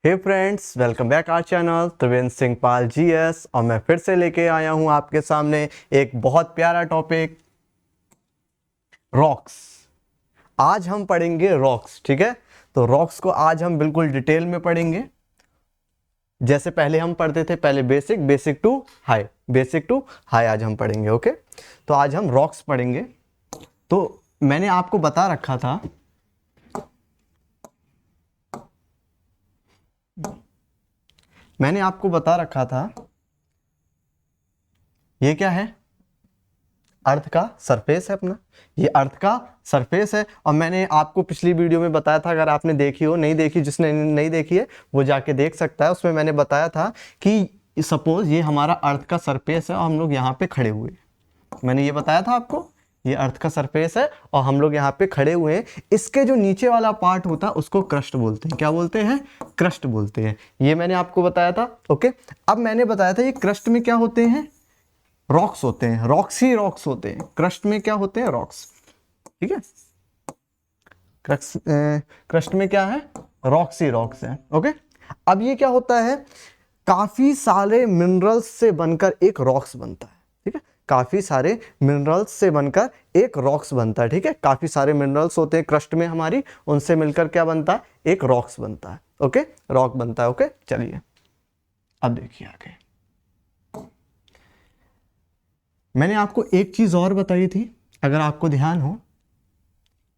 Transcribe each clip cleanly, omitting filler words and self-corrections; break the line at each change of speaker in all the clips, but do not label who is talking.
Hey friends, welcome back our channel Trivendra Singh Pal GS. और मैं फिर से लेके आया हूं आपके सामने एक बहुत प्यारा टॉपिक, रॉक्स। आज हम पढ़ेंगे रॉक्स, ठीक है। तो रॉक्स को आज हम बिल्कुल डिटेल में पढ़ेंगे, जैसे पहले हम पढ़ते थे। पहले बेसिक टू हाई आज हम पढ़ेंगे। ओके, तो आज हम रॉक्स पढ़ेंगे। तो मैंने आपको बता रखा था ये क्या है, अर्थ का सरफेस है अपना। ये अर्थ का सरफेस है। और मैंने आपको पिछली वीडियो में बताया था, अगर आपने देखी हो, नहीं देखी, जिसने नहीं देखी है वो जाके देख सकता है। उसमें मैंने बताया था कि सपोज ये हमारा अर्थ का सरफेस है और हम लोग यहाँ पे खड़े हुए। मैंने ये बताया था आपको, ये अर्थ का सरफेस है और हम लोग यहाँ पे खड़े हुए हैं। इसके जो नीचे वाला पार्ट होता है उसको क्रस्ट बोलते हैं। क्या बोलते हैं? क्रस्ट बोलते हैं। ये मैंने आपको बताया था। ओके, अब मैंने बताया था ये क्रस्ट में क्या होते हैं, रॉक्स होते हैं। रॉक्स ही रॉक्स होते हैं। क्रस्ट में क्या होते हैं? रॉक्स, ठीक है। क्रस्ट में क्या है? रॉक्स ही रॉक्स है। ओके, अब ये क्या होता है, काफी सारे मिनरल्स से बनकर एक रॉक्स बनता है, ठीक है। काफी सारे मिनरल्स से बनकर एक रॉक्स बनता है, ठीक है। काफी सारे मिनरल्स होते हैं क्रस्ट में हमारी, उनसे मिलकर क्या बनता है? एक रॉक्स बनता है। ओके, रॉक बनता है। ओके, चलिए अब देखिए आगे। मैंने आपको एक चीज और बताई थी, अगर आपको ध्यान हो,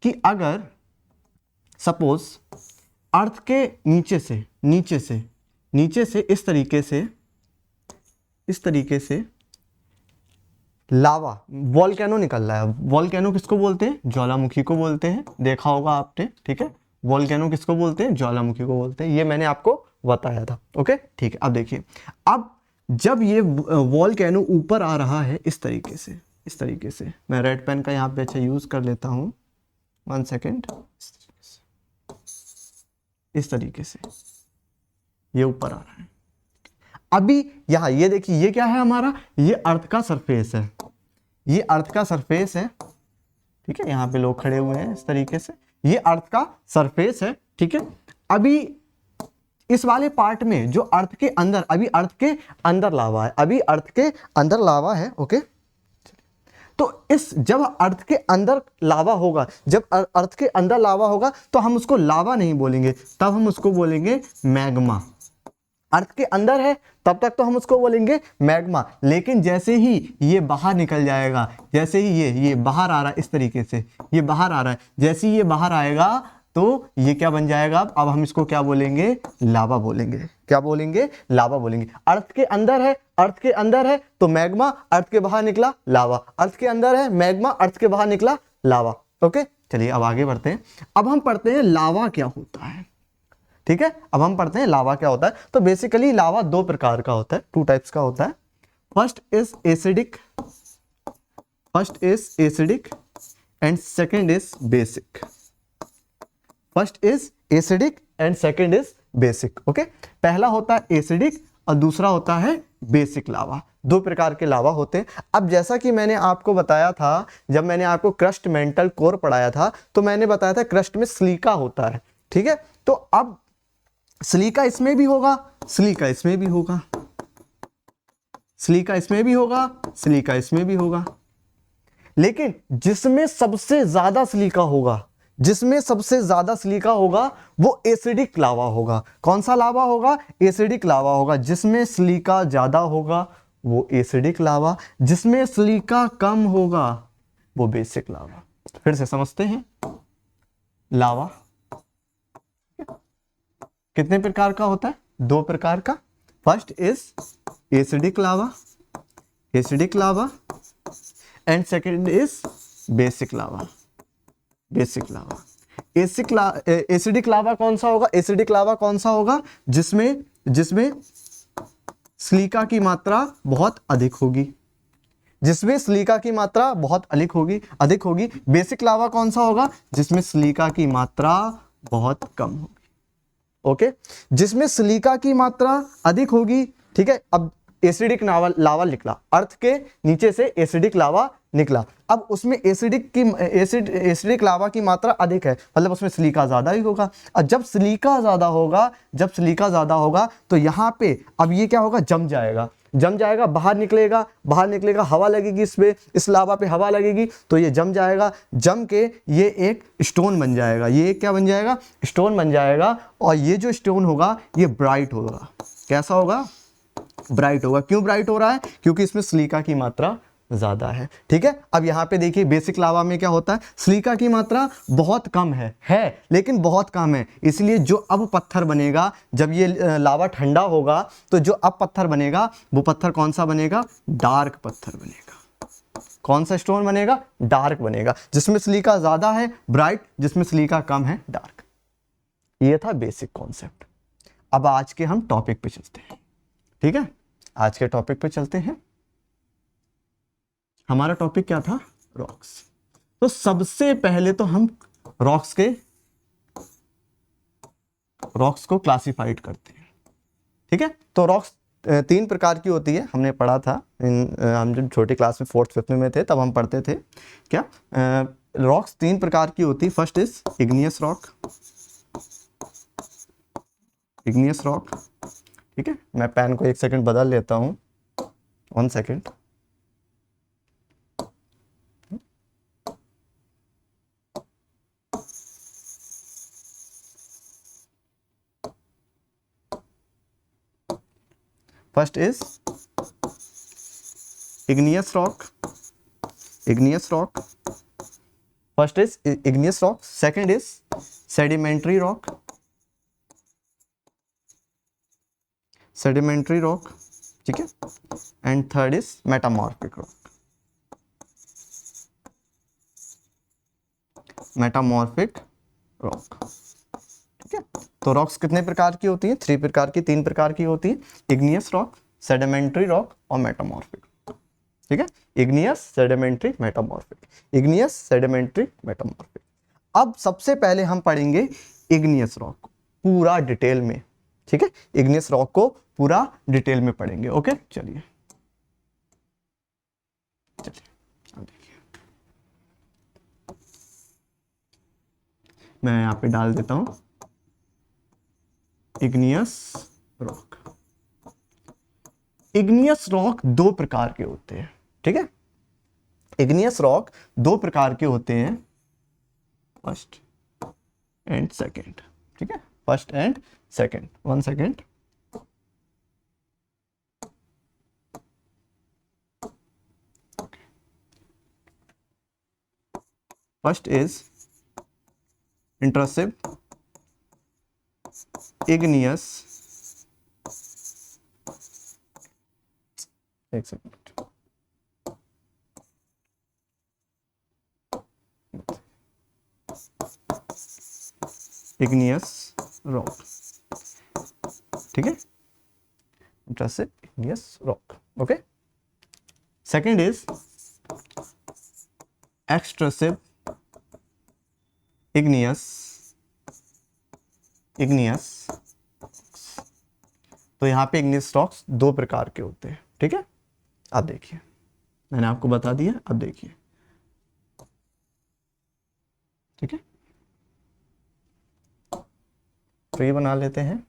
कि अगर सपोज अर्थ के नीचे से इस तरीके से लावा, वॉल्केनो निकल रहा है। वॉल्केनो किसको बोलते हैं? ज्वालामुखी को बोलते हैं। देखा होगा आपने, ठीक है। वॉल्केनो किसको बोलते हैं? ज्वालामुखी को बोलते हैं। ये मैंने आपको बताया था। ओके, ठीक है। अब देखिए, अब जब ये वॉल्केनो ऊपर आ रहा है इस तरीके से मैं रेड पेन का यहाँ पे अच्छा यूज कर लेता हूँ, 1 सेकेंड। इस तरीके से ये ऊपर आ रहा है। अभी यहाँ ये देखिए, ये क्या है हमारा? ये अर्थ का सरफेस है। ये अर्थ का सरफेस है, ठीक है। यहाँ पे लोग खड़े हुए हैं इस तरीके से। ये अर्थ का सरफेस है, ठीक है। अभी इस वाले पार्ट में जो अर्थ के अंदर, अभी अर्थ के अंदर लावा है, अभी अर्थ के अंदर लावा है। ओके, तो इस जब अर्थ के अंदर लावा होगा, जब अर्थ के अंदर लावा होगा तो हम उसको लावा नहीं बोलेंगे, तब हम उसको बोलेंगे मैग्मा। अर्थ के अंदर है तब तक तो हम उसको बोलेंगे मैग्मा। लेकिन जैसे ही ये बाहर निकल जाएगा, जैसे ही ये बाहर आ रहा है इस तरीके से, ये बाहर आ रहा है, जैसे ही ये बाहर आएगा तो ये क्या बन जाएगा? अब हम इसको क्या बोलेंगे? लावा बोलेंगे। क्या बोलेंगे? लावा बोलेंगे। अर्थ के अंदर है तो मैग्मा, अर्थ के बाहर निकला लावा। अर्थ के अंदर है मैग्मा, अर्थ के बाहर निकला लावा। ओके, चलिए अब आगे बढ़ते हैं। अब हम पढ़ते हैं लावा क्या होता है, ठीक है। अब हम पढ़ते हैं लावा क्या होता है। तो बेसिकली लावा 2 प्रकार का होता है, 2 टाइप्स का होता है। First is acidic and second is basic. First is acidic and second is basic. Okay, पहला होता है एसिडिक और दूसरा होता है बेसिक लावा। 2 प्रकार के लावा होते हैं। अब जैसा कि मैंने आपको बताया था, जब मैंने आपको क्रस्ट मेंटल कोर पढ़ाया था, तो मैंने बताया था क्रस्ट में सिलिका होता है, ठीक है। तो अब सिलिका इसमें भी होगा, सिलिका इसमें भी होगा, सिलिका इसमें भी होगा, सिलिका इसमें भी होगा। लेकिन जिसमें सबसे ज्यादा सिलिका होगा, वो एसिडिक लावा होगा। कौन सा लावा होगा? एसिडिक लावा होगा। जिसमें सिलिका ज्यादा होगा वो एसिडिक लावा, जिसमें सिलिका कम होगा वो बेसिक लावा। फिर से समझते हैं, लावा कितने प्रकार का होता है? 2 प्रकार का। First is acidic lava and second is basic lava. Acidic lava कौन सा होगा? एसिडिक लावा कौन सा होगा? जिसमें सिलिका की मात्रा बहुत अधिक होगी, अधिक होगी। बेसिक लावा कौन सा होगा? जिसमें सिलिका की मात्रा बहुत कम होगी। ओके, जिसमें सिलिका की मात्रा अधिक होगी, ठीक है। अब एसिडिक लावा निकला, अर्थ के नीचे से एसिडिक लावा निकला। अब उसमें एसिडिक लावा की मात्रा अधिक है, मतलब उसमें सिलिका ज़्यादा ही होगा। और जब सिलिका ज़्यादा होगा तो यहाँ पे अब ये क्या होगा, जम जाएगा, बाहर निकलेगा, हवा लगेगी इस लावा पे हवा लगेगी तो ये जम जाएगा, जम के ये एक स्टोन बन जाएगा। ये क्या बन जाएगा, स्टोन बन जाएगा। और ये जो स्टोन होगा ये ब्राइट होगा। कैसा होगा, ब्राइट होगा। क्यों ब्राइट हो रहा है, क्योंकि इसमें सिलिका की मात्रा ज़्यादा है। ठीक है, अब यहाँ पे देखिए बेसिक लावा में क्या होता है, सिलिका की मात्रा बहुत कम है लेकिन बहुत कम है। इसलिए जो अब पत्थर बनेगा, जब ये लावा ठंडा होगा तो जो अब पत्थर बनेगा वो पत्थर कौन सा बनेगा, डार्क पत्थर बनेगा। कौन सा स्टोन बनेगा, डार्क बनेगा। जिसमें सिलिका ज़्यादा है ब्राइट, जिसमें सिलिका कम है डार्क। ये था बेसिक कॉन्सेप्ट। अब आज के हम टॉपिक पे चलते हैं। ठीक है, आज के टॉपिक पे चलते हैं। हमारा टॉपिक क्या था, रॉक्स। तो सबसे पहले तो हम रॉक्स को क्लासिफाइड करते हैं। ठीक है, तो रॉक्स 3 प्रकार की होती है, हमने पढ़ा था हम जब छोटी क्लास में 4th 5th में थे तब हम पढ़ते थे। क्या रॉक्स 3 प्रकार की होती है। First is igneous rock. ठीक है, मैं पेन को 1 सेकंड बदल लेता हूं, 1 second. First is igneous rock. First is igneous rock. Second is sedimentary rock. ठीक है, and third is metamorphic rock. ठीक है, तो रॉक्स कितने प्रकार की होती है, 3 प्रकार की होती है, इग्नियस रॉक, सेडिमेंट्री रॉक और मेटामॉर्फिक। ठीक है, इग्नियस सेडिमेंट्री मेटामॉर्फिक। अब सबसे पहले हम पढ़ेंगे इग्नियस रॉक को पूरा डिटेल में। ठीक है, इग्नियस रॉक को पूरा डिटेल में पढ़ेंगे। ओके, चलिए देखिए, मैं यहाँ पे डाल देता हूं इग्नियस रॉक। इग्नियस रॉक 2 प्रकार के होते हैं। ठीक है, इग्नियस रॉक 2 प्रकार के होते हैं, फर्स्ट एंड सेकंड। ठीक है, first and second. 1 second. First is intrusive igneous, एक सेकंड, इग्नियस रॉक। ठीक है, intrusive igneous rock. Okay, second is extrusive igneous. तो यहाँ पे इग्नियस रॉक्स 2 प्रकार के होते हैं। ठीक है, अब देखिए, मैंने आपको बता दिया, अब देखिए। ठीक है, ट्री बना लेते हैं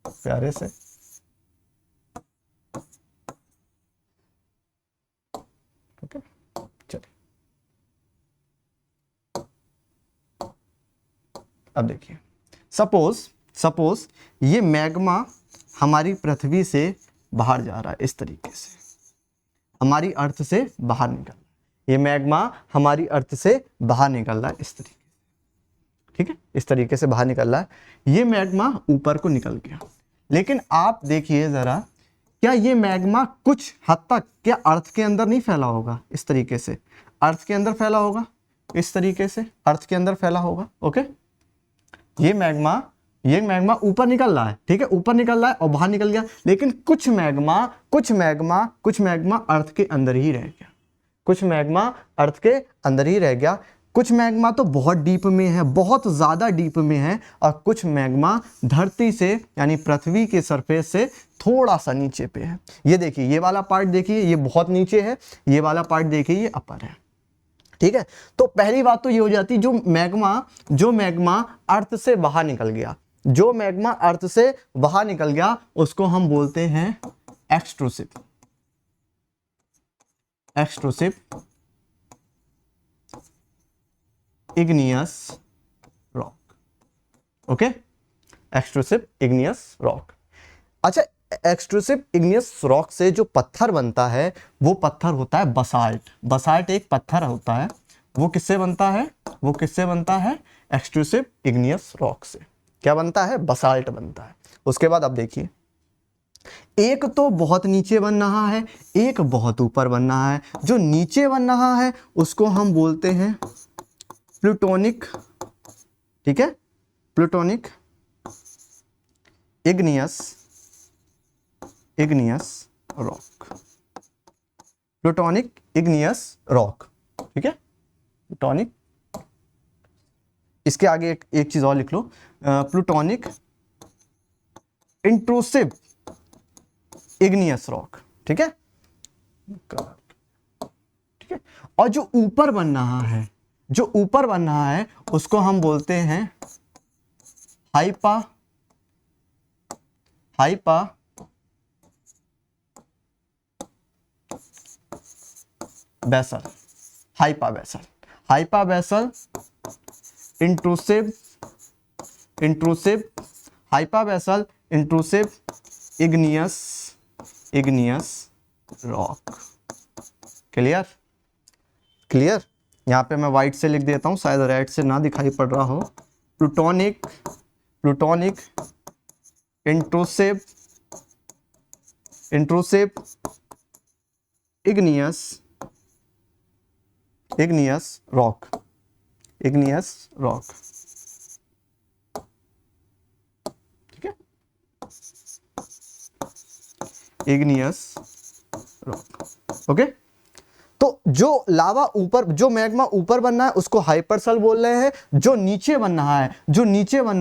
प्यारे से। ओके, चलिए अब देखिए, सपोज ये मैग्मा हमारी पृथ्वी से बाहर जा रहा है, इस तरीके से हमारी अर्थ से बाहर निकल रहा है। ये मैग्मा हमारी अर्थ से बाहर निकल रहा है, इस तरीके से। ठीक है, इस तरीके से बाहर निकल रहा है। ये मैग्मा ऊपर को निकल गया, लेकिन आप देखिए जरा, क्या ये मैग्मा कुछ हद तक क्या अर्थ के अंदर नहीं फैला होगा, इस तरीके से अर्थ के अंदर फैला होगा, इस तरीके से अर्थ के अंदर फैला होगा। ओके, ये मैग्मा ऊपर निकल रहा है। ठीक है, ऊपर निकल रहा है और बाहर निकल गया, लेकिन कुछ मैग्मा अर्थ के अंदर ही रह गया। कुछ मैग्मा तो बहुत डीप में है, बहुत ज़्यादा डीप में है, और कुछ मैग्मा धरती से यानी पृथ्वी के सरफेस से थोड़ा सा नीचे पे है। ये देखिए, ये वाला पार्ट देखिए, ये बहुत नीचे है, ये वाला पार्ट देखिए, ये अपर है। ठीक है, तो पहली बात तो ये हो जाती, जो मैग्मा अर्थ से बाहर निकल गया, जो मैग्मा अर्थ से बाहर निकल गया उसको हम बोलते हैं extrusive igneous rock. Okay, extrusive igneous rock. अच्छा, एक्सट्रूसिव इग्नियस रॉक से जो पत्थर बनता है वो पत्थर होता है बसाल्ट। बसाल्ट एक पत्थर होता है, वो किससे बनता है, वो किससे बनता है, एक्सट्रूसिव इग्नियस रॉक से। क्या बनता है, बसाल्ट बनता है। उसके बाद अब देखिए, एक तो बहुत नीचे बन रहा है, एक बहुत ऊपर बन रहा है। जो नीचे बन रहा है उसको हम बोलते हैं प्लूटोनिक, ठीक है, plutonic igneous rock, plutonic igneous rock, ठीक है, प्लूटोनिक। इसके आगे एक चीज और लिख लो, प्लूटोनिक इंट्रूसिव इग्नियस रॉक, ठीक है, ठीक है। और जो ऊपर बन रहा है, जो ऊपर बन रहा है उसको हम बोलते हैं hypabyssal, hypabyssal intrusive hypabyssal intrusive igneous rock. Clear, यहां पे मैं व्हाइट से लिख देता हूं, शायद रेड से ना दिखाई पड़ रहा हो। प्लूटोनिक इंट्रूसिव इग्नियस रॉक, ठीक है, इग्नियस रॉक। ओके, तो जो लावा ऊपर, जो मैग्मा ऊपर बनना है उसको हाइपरसल बोल रहे हैं, जो नीचे बनना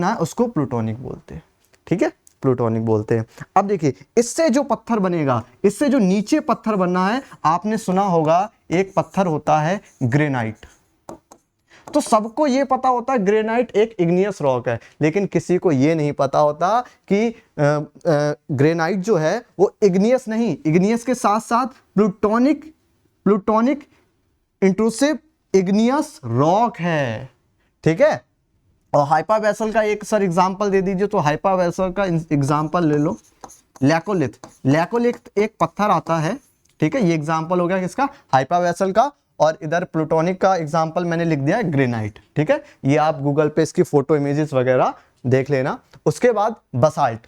है उसको प्लूटोनिक बोलते हैं, ठीक है, प्लूटोनिक बोलते हैं। अब देखिए, इससे जो पत्थर बनेगा, इससे जो नीचे पत्थर बनना है, आपने सुना होगा एक पत्थर होता है ग्रेनाइट। तो सबको ये पता होता है ग्रेनाइट एक इग्नियस रॉक है, लेकिन किसी को ये नहीं पता होता कि ग्रेनाइट जो है वो इग्नियस नहीं, इग्नियस के साथ साथ प्लूटोनिक इंट्रूसिव इग्नियस रॉक है, ठीक है। और हाइपा बेसल का एक सर एग्जांपल दे दीजिए, तो हाइपा बेसल का एग्जांपल ले लो, लैकोलिथ एक पत्थर आता है, ठीक है, ये एग्जांपल हो गया किसका, हाइपा बेसल का। और इधर प्लूटोनिक का एग्जांपल मैंने लिख दिया है ग्रेनाइट, ठीक है, ये आप गूगल पे इसकी फोटो इमेजेस वगैरह देख लेना। उसके बाद बसाल्ट,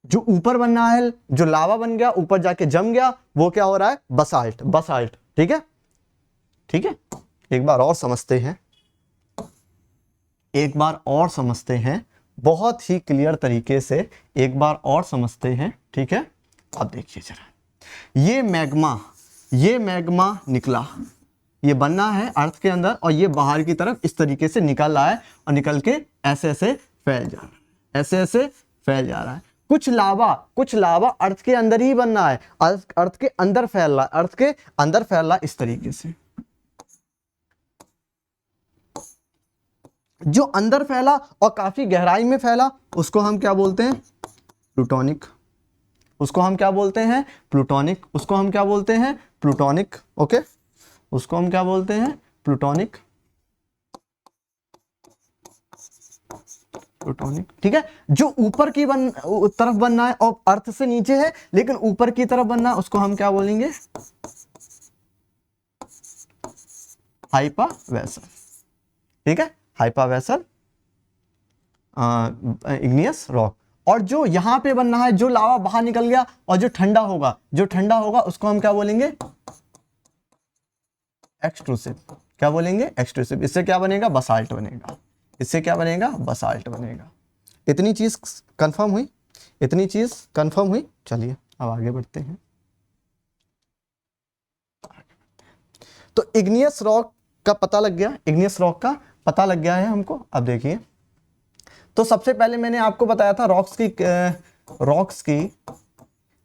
जो ऊपर बनना है, जो लावा बन गया ऊपर जाके जम गया, वो क्या हो रहा है, बसाल्ट, ठीक है, एक बार और समझते हैं, बहुत ही क्लियर तरीके से एक बार और समझते हैं, ठीक है। अब देखिए जरा, ये मैग्मा निकला, ये बनना है अर्थ के अंदर, और ये बाहर की तरफ इस तरीके से निकल रहा है, और निकल के ऐसे फैल जा रहा है, कुछ लावा अर्थ के अंदर ही बनना है, अर्थ के अंदर फैल रहा है, इस तरीके से। जो अंदर फैला और काफी गहराई में फैला उसको हम क्या बोलते हैं, प्लूटोनिक। उसको हम क्या बोलते हैं, प्लूटोनिक। ओके, उसको हम क्या बोलते हैं, प्लूटोनिक, ठीक है। जो ऊपर की तरफ बनना है और अर्थ से नीचे है लेकिन ऊपर की तरफ बनना है, उसको हम क्या बोलेंगे, हाइपा वेसल, ठीक है, हाइपा वेसल इग्नियस रॉक। और जो यहां पे बनना है, जो लावा बाहर निकल गया और जो ठंडा होगा उसको हम क्या बोलेंगे, एक्सट्रूसिव। क्या बोलेंगे, एक्सट्रूसिव। इससे क्या बनेगा, बसाल्ट बनेगा। इससे क्या बनेगा, बसाल्ट बनेगा। इतनी चीज कंफर्म हुई, चलिए अब आगे बढ़ते हैं। तो इग्नियस रॉक का पता लग गया, है हमको। अब देखिए, तो सबसे पहले मैंने आपको बताया था रॉक्स की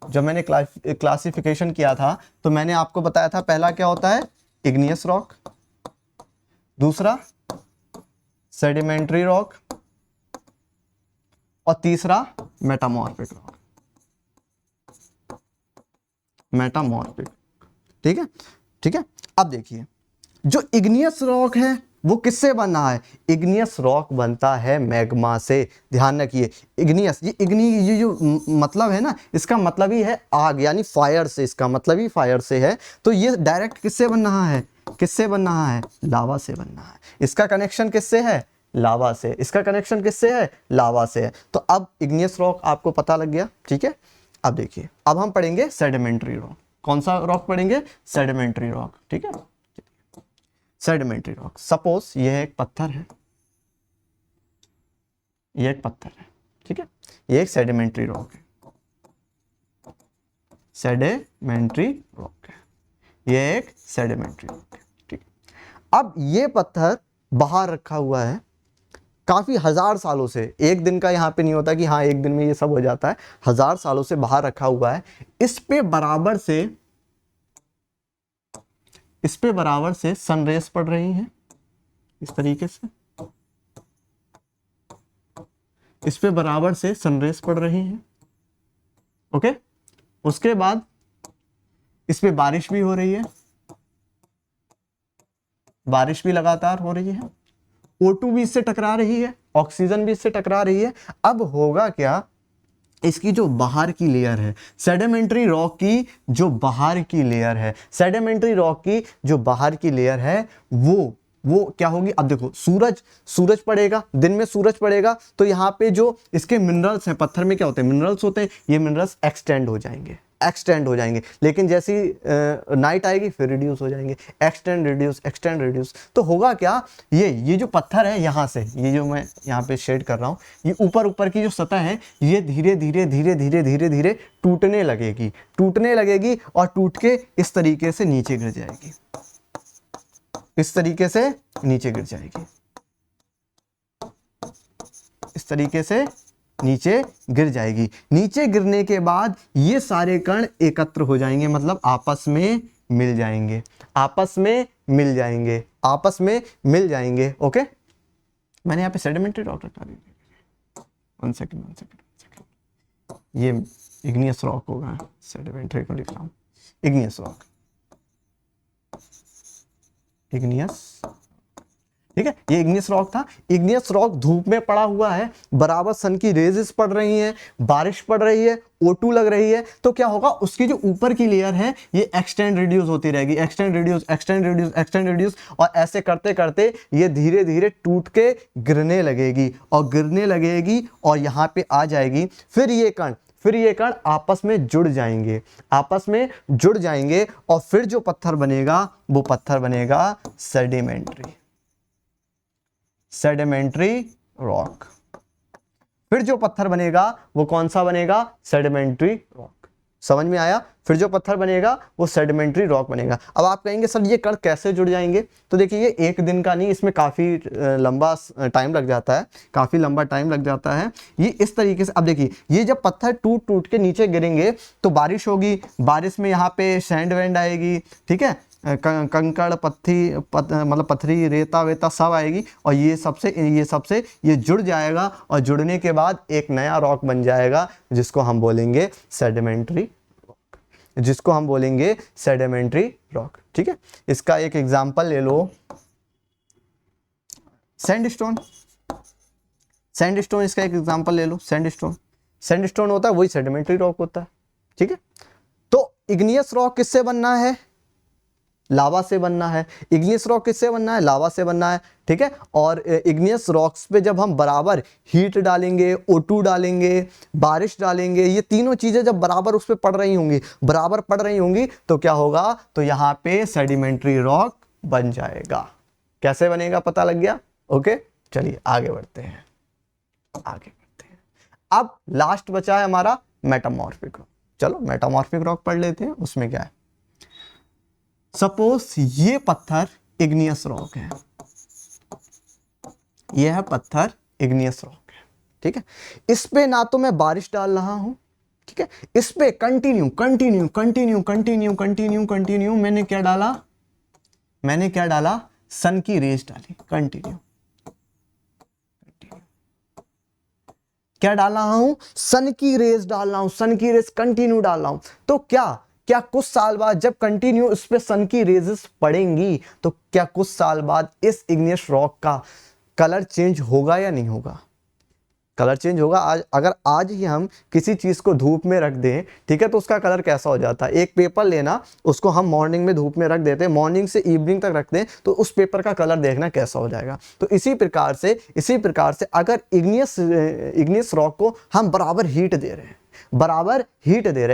जब मैंने क्लासिफिकेशन किया था, तो मैंने आपको बताया था पहला क्या होता है, इग्नियस रॉक, दूसरा सेडिमेंट्री रॉक, और तीसरा मेटामॉर्फिक रॉक, मेटामॉर्फिक। ठीक है, ठीक है। अब देखिए जो इग्नियस रॉक है वो किससे बना है? इग्नियस रॉक बनता है मैग्मा से। ध्यान रखिए इग्नियस, ये जो मतलब है ना, इसका मतलब ही है आग, यानी फायर से, इसका मतलब ही फायर से है। तो ये डायरेक्ट किससे बन रहा है? किससे बन रहा है? लावा से बन रहा है। इसका कनेक्शन किससे है? लावा से। इसका कनेक्शन किससे है? लावा से है। तो अब इग्नियस रॉक आपको पता लग गया। ठीक है, अब देखिए अब हम पढ़ेंगे सेडिमेंट्री रॉक। कौन सा रॉक पढ़ेंगे? Sedimentary rock. ठीक है, सेडिमेंट्री रॉक। सपोज यह एक पत्थर है, ये एक पत्थर है। ठीक है, ये एक सेडिमेंट्री रॉक है, सेडिमेंट्री रॉक है, ये एक सेडिमेंट्री रॉक है। ठीक है, अब ये पत्थर बाहर रखा हुआ है काफी हजार सालों से। एक दिन का यहाँ पे नहीं होता कि हाँ एक दिन में ये सब हो जाता है, हजार सालों से बाहर रखा हुआ है। इस पे बराबर से सनरेज पड़ रही हैं इस तरीके से, इस पे बराबर से सनरेज पड़ रही हैं। ओके, उसके बाद इस पे बारिश भी हो रही है, बारिश भी लगातार हो रही है, O2 भी इससे टकरा रही है, ऑक्सीजन भी इससे टकरा रही है। अब होगा क्या, इसकी जो बाहर की लेयर है, सेडिमेंट्री रॉक की जो बाहर की लेयर है, सेडिमेंट्री रॉक की जो बाहर की लेयर है वो क्या होगी? अब देखो सूरज पड़ेगा, दिन में सूरज पड़ेगा तो यहाँ पे जो इसके मिनरल्स हैं, पत्थर में क्या होते हैं? मिनरल्स होते हैं। ये मिनरल्स एक्सटेंड हो जाएंगे, लेकिन जैसी नाइट आएगी फिर रिड्यूस हो जाएंगे, एक्सटेंड रिड्यूस। तो होगा क्या, ये जो पत्थर है यहाँ से, ये जो मैं यहाँ पे शेड कर रहा हूँ, ये ऊपर की जो सतह है ये धीरे धीरे टूटने लगेगी और टूट के इस तरीके से नीचे गिर जाएगी, इस तरीके से नीचे गिर जाएगी, इस तरीके से नीचे गिर जाएगी। नीचे गिरने के बाद ये सारे कण एकत्र हो जाएंगे, मतलब आपस में मिल जाएंगे, ओके। मैंने यहाँ पे सेडिमेंट्री रॉक रखा दी, वन सेकेंड, ये इग्नियस रॉक होगा, सेडिमेंट्री को लिख रहा हूँ, इग्नियस रॉक, ठीक है। ये इग्नियस रॉक था। इग्नियस रॉक धूप में पड़ा हुआ है, बराबर सन की रेजेस पड़ रही हैं, बारिश पड़ रही है, O2 लग रही है। तो क्या होगा, उसकी जो ऊपर की लेयर है ये एक्सटेंड रिड्यूस होती रहेगी, एक्सटेंड रिड्यूस, और ऐसे करते करते ये धीरे धीरे टूट के गिरने लगेगी और यहाँ पे आ जाएगी। फिर ये कण आपस में जुड़ जाएंगे और फिर जो पत्थर बनेगा वो पत्थर बनेगा सेडिमेंट्री रॉक। फिर जो पत्थर बनेगा वो कौन सा बनेगा? Sedimentary rock. समझ में आया? फिर जो पत्थर बनेगा वो सेडिमेंट्री रॉक बनेगा। अब आप कहेंगे सर ये कण कैसे जुड़ जाएंगे? तो देखिए ये एक दिन का नहीं, इसमें काफ़ी लंबा टाइम लग जाता है, ये इस तरीके से। अब देखिए ये जब पत्थर टूट के नीचे गिरेंगे तो बारिश होगी, बारिश में यहाँ पे सैंड वैंड आएगी, ठीक है, कंकड़ मतलब पत्थरी रेता वेता सब आएगी और ये सबसे ये जुड़ जाएगा और जुड़ने के बाद एक नया रॉक बन जाएगा जिसको हम बोलेंगे सेडिमेंट्री रॉक, ठीक है। इसका एक एग्जांपल ले लो, सैंडस्टोन, इसका एक एग्जांपल ले लो। सैंडस्टोन होता है वही सेडिमेंट्री रॉक होता है, ठीक है। तो इग्नियस रॉक किससे बनना है? लावा से बनना है। इग्नियस रॉक किससे बनना है? लावा से बनना है, ठीक है। और इग्नियस रॉक्स पे जब हम बराबर हीट डालेंगे, O2 डालेंगे, बारिश डालेंगे, ये तीनों चीजें जब बराबर उस पे पड़ रही होंगी तो क्या होगा? तो यहाँ पे सेडिमेंट्री रॉक बन जाएगा। कैसे बनेगा पता लग गया? ओके, चलिए आगे बढ़ते हैं। अब लास्ट बचा है हमारा मेटामॉर्फिक रॉक। चलो मेटामॉर्फिक रॉक पढ़ लेते हैं, उसमें क्या है। सपोज ये पत्थर इग्नियस रॉक है, यह पत्थर इग्नियस रॉक है, ठीक है। इस पे ना तो मैं बारिश डाल रहा हूं, ठीक है, इस पे कंटिन्यू मैंने क्या डाला? मैंने क्या डाला, सन की रेज डाली, कंटिन्यू, क्या डाल रहा हूं, सन की रेज डाल रहा हूं, सन की रेज कंटिन्यू डाल रहा हूं। तो क्या क्या कुछ साल बाद जब कंटिन्यू इस पे सन की रेजेस पड़ेंगी तो क्या कुछ साल बाद इस इग्नियस रॉक का कलर चेंज होगा या नहीं होगा? कलर चेंज होगा। आज अगर आज ही हम किसी चीज को धूप में रख दें, ठीक है, तो उसका कलर कैसा हो जाता है। एक पेपर लेना, उसको हम मॉर्निंग में धूप में रख देते हैं, मॉर्निंग से इवनिंग तक रखते हैं, तो उस पेपर का कलर देखना कैसा हो जाएगा। तो इसी प्रकार से अगर इग्नियस रॉक को हम बराबर हीट दे रहे हैं,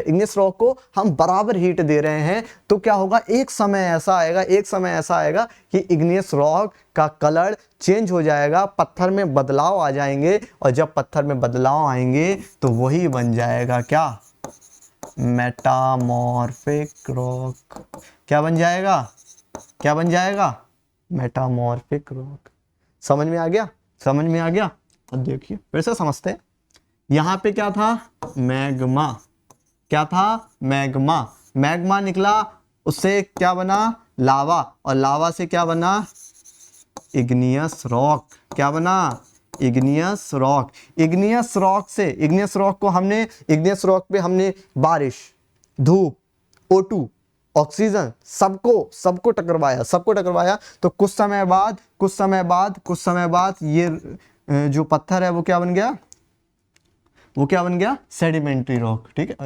इग्नियस रॉक को हम बराबर हीट दे रहे हैं, तो क्या होगा, एक समय ऐसा आएगा कि इग्नियस रॉक का कलर चेंज हो जाएगा, पत्थर में बदलाव आ जाएंगे, और जब पत्थर में बदलाव आएंगे तो वही बन जाएगा क्या, मेटामॉर्फिक रॉक। क्या बन जाएगा, मेटामॉर्फिक रॉक। समझ में आ गया? अब देखिए फिर से समझते हैं। यहां पे क्या था, मैग्मा निकला, उससे क्या बना, लावा, और लावा से क्या बना, इग्नियस रॉक। क्या बना, इग्नियस रॉक। इग्नियस रॉक पे हमने बारिश, धूप, O2, ऑक्सीजन, सबको टकरवाया। तो कुछ समय बाद ये जो पत्थर है वो क्या बन गया, सेडिमेंट्री रॉक। ठीक है,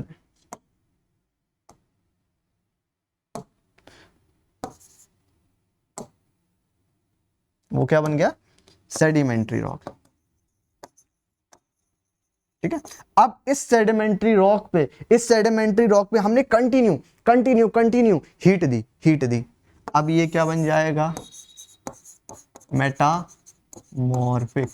वो क्या बन गया, सेडिमेंट्री रॉक। ठीक है, अब इस सेडिमेंट्री रॉक पे हमने कंटिन्यू हीट दी। अब ये क्या बन जाएगा, मेटामॉर्फिक।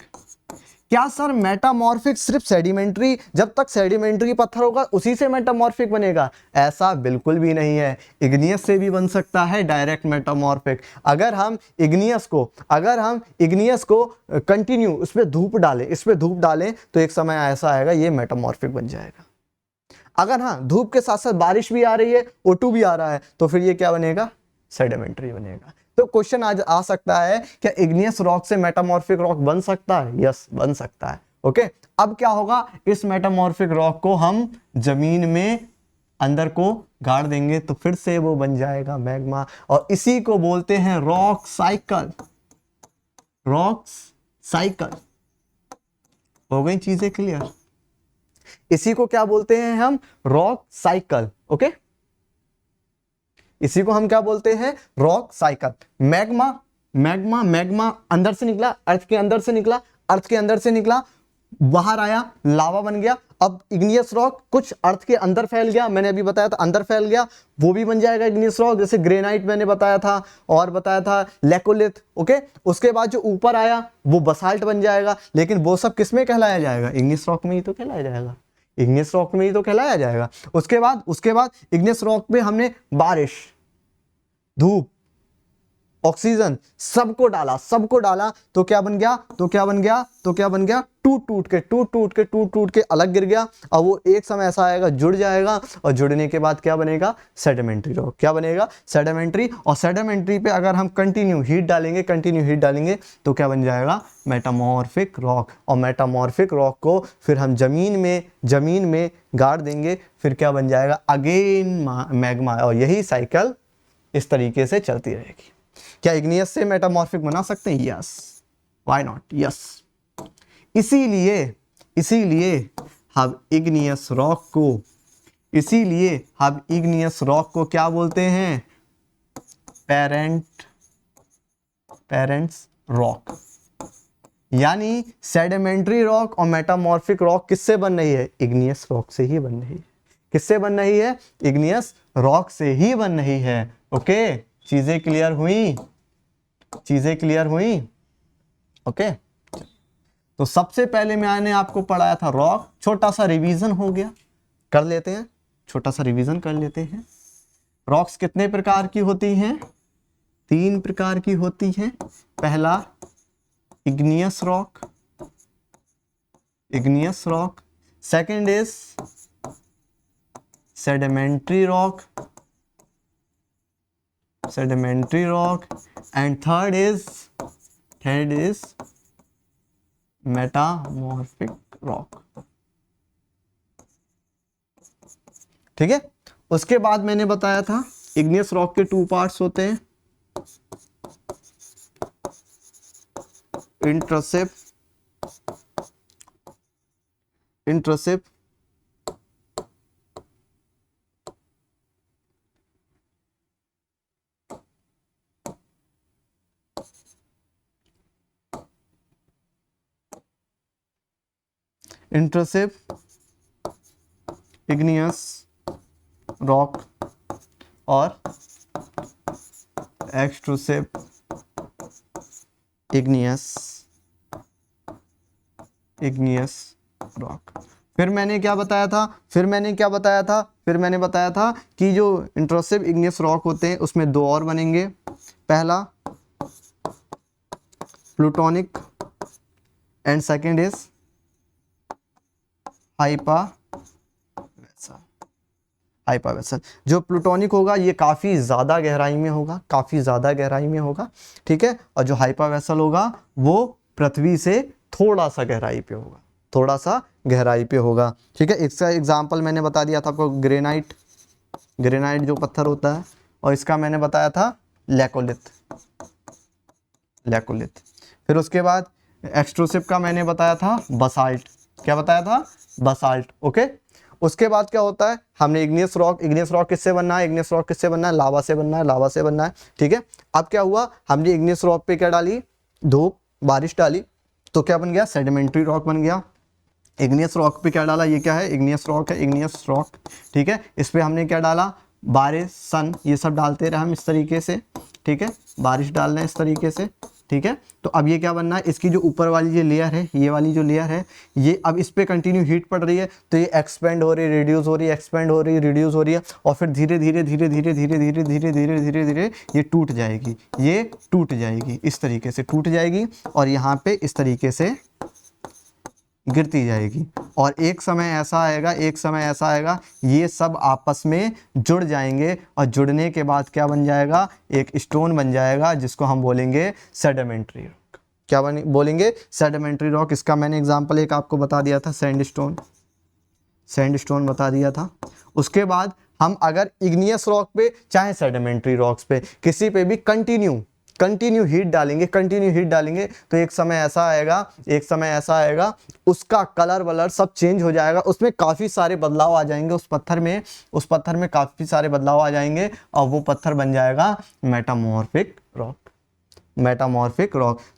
क्या सर मेटामॉर्फिक सिर्फ सेडिमेंट्री, जब तक सेडिमेंट्री पत्थर होगा उसी से मेटामॉर्फिक बनेगा? ऐसा बिल्कुल भी नहीं है, इग्नियस से भी बन सकता है डायरेक्ट मेटामॉर्फिक। अगर हम इग्नियस को कंटिन्यू इस पे धूप डालें तो एक समय ऐसा आएगा ये मेटामॉर्फिक बन जाएगा। अगर हाँ, धूप के साथ साथ बारिश भी आ रही है, O2 भी आ रहा है, तो फिर ये क्या बनेगा, सेडिमेंट्री बनेगा। तो क्वेश्चन आज आ सकता है, क्या इग्नियस रॉक से मेटामॉर्फिक रॉक बन सकता है? यस, बन सकता है। ओके, अब क्या होगा, इस मेटामॉर्फिक रॉक को हम जमीन में अंदर को गाड़ देंगे तो फिर से वो बन जाएगा मैग्मा, और इसी को बोलते हैं रॉक साइकिल। हो गई चीजें क्लियर? इसी को क्या बोलते हैं हम, रॉक साइकिल। ओके, इसी को हम क्या बोलते हैं, रॉक साइकिल। मैग्मा अंदर से निकला, अर्थ के अंदर से निकला, बाहर आया, लावा बन गया। अब इग्नियस रॉक कुछ अर्थ के अंदर फैल गया, मैंने अभी बताया था अंदर फैल गया, वो भी बन जाएगा इग्नियस रॉक, जैसे ग्रेनाइट मैंने बताया था, और बताया था लेकोलिथ। ओके, उसके बाद जो ऊपर आया वो बसाल्ट बन जाएगा, लेकिन वो सब किस में कहलाया जाएगा, इग्नियस रॉक में ही तो कहलाया जाएगा। उसके बाद इग्नियस रॉक पे हमने बारिश, धूप, ऑक्सीजन सबको डाला, तो क्या बन गया, टूट टूट के अलग गिर गया। और वो एक समय ऐसा आएगा, जुड़ जाएगा, और जुड़ने के बाद क्या बनेगा, सेडिमेंट्री रॉक। क्या बनेगा, सेडिमेंट्री। और सेडिमेंट्री पे अगर हम कंटिन्यू हीट डालेंगे तो क्या बन जाएगा, मेटामॉर्फिक रॉक। और मेटामॉर्फिक रॉक को फिर हम जमीन में गाड़ देंगे, फिर क्या बन जाएगा, अगेन मैग्मा। और यही साइकिल इस तरीके से चलती रहेगी। क्या इग्नियस से मेटामॉर्फिक बना सकते हैं? Yes, why not, yes. इसीलिए हम इग्नियस रॉक को क्या बोलते हैं, पेरेंट्स रॉक। यानी सेडिमेंट्री रॉक और मेटामॉर्फिक रॉक किससे बन रही है, इग्नियस रॉक से ही बन रही है। किससे बन रही है, इग्नियस रॉक से ही बन रही है। ओके, चीजें क्लियर हुई? ओके, तो सबसे पहले मैंने आपको पढ़ाया था रॉक, छोटा सा रिवीजन हो गया, कर लेते हैं। रॉक्स कितने प्रकार की होती हैं, 3 प्रकार की होती हैं। पहला igneous rock, second is sedimentary rock, sedimentary rock, and third is metamorphic rock. ठीक है। उसके बाद मैंने बताया था इग्नियस रॉक के 2 पार्ट्स होते हैं, इंट्रसिव इग्नियस रॉक और एक्सट्रूसिव इग्नियस रॉक। फिर मैंने बताया था कि जो इंट्रूसिव इग्नियस रॉक होते हैं उसमें 2 और बनेंगे। पहला प्लूटोनिक एंड सेकंड इज हाइपावेसल। जो प्लूटोनिक होगा ये काफ़ी ज़्यादा गहराई में होगा, ठीक है। और जो हाइपावेसल होगा वो पृथ्वी से थोड़ा सा गहराई पे होगा, ठीक है। इसका एग्जाम्पल मैंने बता दिया था आपको, ग्रेनाइट जो पत्थर होता है, और इसका मैंने बताया था लैकोलिथ। फिर उसके बाद एक्सट्रूसिव का मैंने बताया था बसाल्ट। क्या बताया था? बसाल्ट। ओके। उसके बाद क्या होता है, हमने इग्नियस रॉक किससे बनना है? लावा से बनना है, ठीक है। अब क्या हुआ, हमने इग्नियस रॉक पे क्या डाली? धूप, बारिश डाली, तो क्या बन गया? सेडिमेंट्री रॉक बन गया। इग्नियस रॉक पे क्या डाला? ये क्या है? इग्नियस रॉक, ठीक है। इस पे हमने क्या डाला? बारिश, सन, ये सब डालते रहे हम इस तरीके से, ठीक है। बारिश डालना है इस तरीके से, ठीक है। तो अब ये क्या बनना है? इसकी जो ऊपर वाली ये लेयर है, ये वाली जो लेयर है, ये अब इस पे कंटिन्यू हीट पड़ रही है, तो ये एक्सपेंड हो रही है, रिड्यूस हो रही है, और फिर धीरे धीरे ये टूट जाएगी, इस तरीके से टूट जाएगी, और यहाँ पे इस तरीके से गिरती जाएगी। और एक समय ऐसा आएगा ये सब आपस में जुड़ जाएंगे, और जुड़ने के बाद क्या बन जाएगा? एक स्टोन बन जाएगा, जिसको हम बोलेंगे सेडिमेंट्री रॉक। क्या बोलेंगे? Sedimentary rock. इसका मैंने एग्जांपल एक आपको बता दिया था, सैंडस्टोन बता दिया था। उसके बाद हम अगर इग्नियस रॉक पे चाहे सेडिमेंट्री रॉक्स पे किसी पे भी कंटिन्यू हीट डालेंगे, तो एक समय ऐसा आएगा उसका कलर वलर सब चेंज हो जाएगा, उसमें काफ़ी सारे बदलाव आ जाएंगे, उस पत्थर में काफ़ी सारे बदलाव आ जाएंगे, और वो पत्थर बन जाएगा मेटामॉर्फिक रॉक।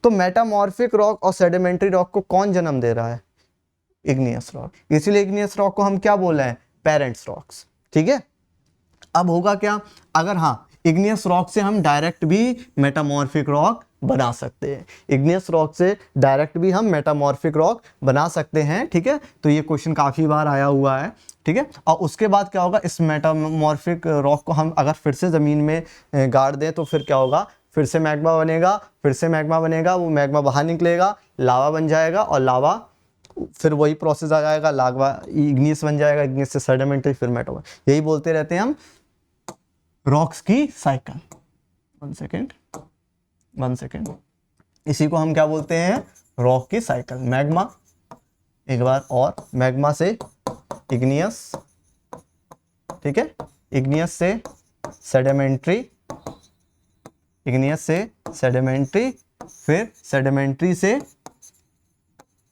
तो मेटामॉर्फिक रॉक और सेडिमेंट्री रॉक को कौन जन्म दे रहा है? Igneous rock. इसीलिए इग्नियस रॉक को हम क्या बोल रहे हैं? पेरेंट्स रॉक्स, ठीक है। अब होगा क्या, अगर इग्नियस रॉक से हम डायरेक्ट भी मेटामॉर्फिक रॉक बना सकते हैं, ठीक है। तो ये क्वेश्चन काफ़ी बार आया हुआ है, ठीक है। और उसके बाद क्या होगा, इस मेटामॉर्फिक रॉक को हम अगर फिर से ज़मीन में गाड़ दें तो फिर क्या होगा? फिर से मैग्मा बनेगा, वो मैग्मा बाहर निकलेगा, लावा बन जाएगा, और लावा फिर वही प्रोसेस आ जाएगा, लावा इग्नियस बन जाएगा, इग्नियस से सेडिमेंट्री, फिर मेटा। यही बोलते रहते हैं हम रॉक्स की साइकिल। वन सेकेंड, इसी को हम क्या बोलते हैं? रॉक की साइकिल। मैग्मा, एक बार और, मैग्मा से इग्नियस, ठीक है, इग्नियस से सेडिमेंट्री, फिर सेडिमेंट्री से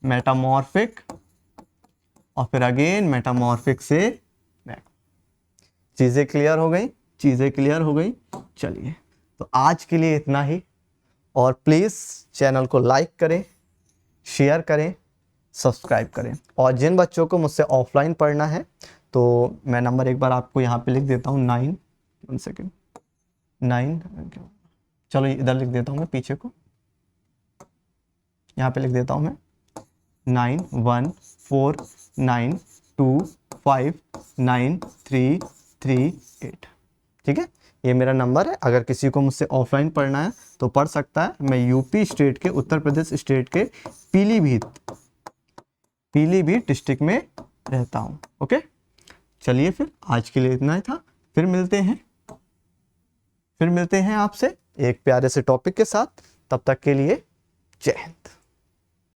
मेटामॉर्फिक, और फिर अगेन मेटामॉर्फिक से मैग्मा। चीजें क्लियर हो गई? चलिए, तो आज के लिए इतना ही, और प्लीज़ चैनल को लाइक करें, शेयर करें, सब्सक्राइब करें। और जिन बच्चों को मुझसे ऑफलाइन पढ़ना है, तो मैं नंबर एक बार आपको यहाँ पे लिख देता हूँ, 9, चलो इधर लिख देता हूँ मैं, पीछे को यहाँ पे लिख देता हूँ मैं, 9142593938, ठीक है। ये मेरा नंबर है। अगर किसी को मुझसे ऑफलाइन पढ़ना है तो पढ़ सकता है। मैं यूपी स्टेट के, उत्तर प्रदेश स्टेट के पीलीभीत डिस्ट्रिक्ट में रहता हूँ। ओके, चलिए फिर आज के लिए इतना ही था, फिर मिलते हैं। फिर मिलते हैं आपसे एक प्यारे से टॉपिक के साथ, तब तक के लिए जय हिंद।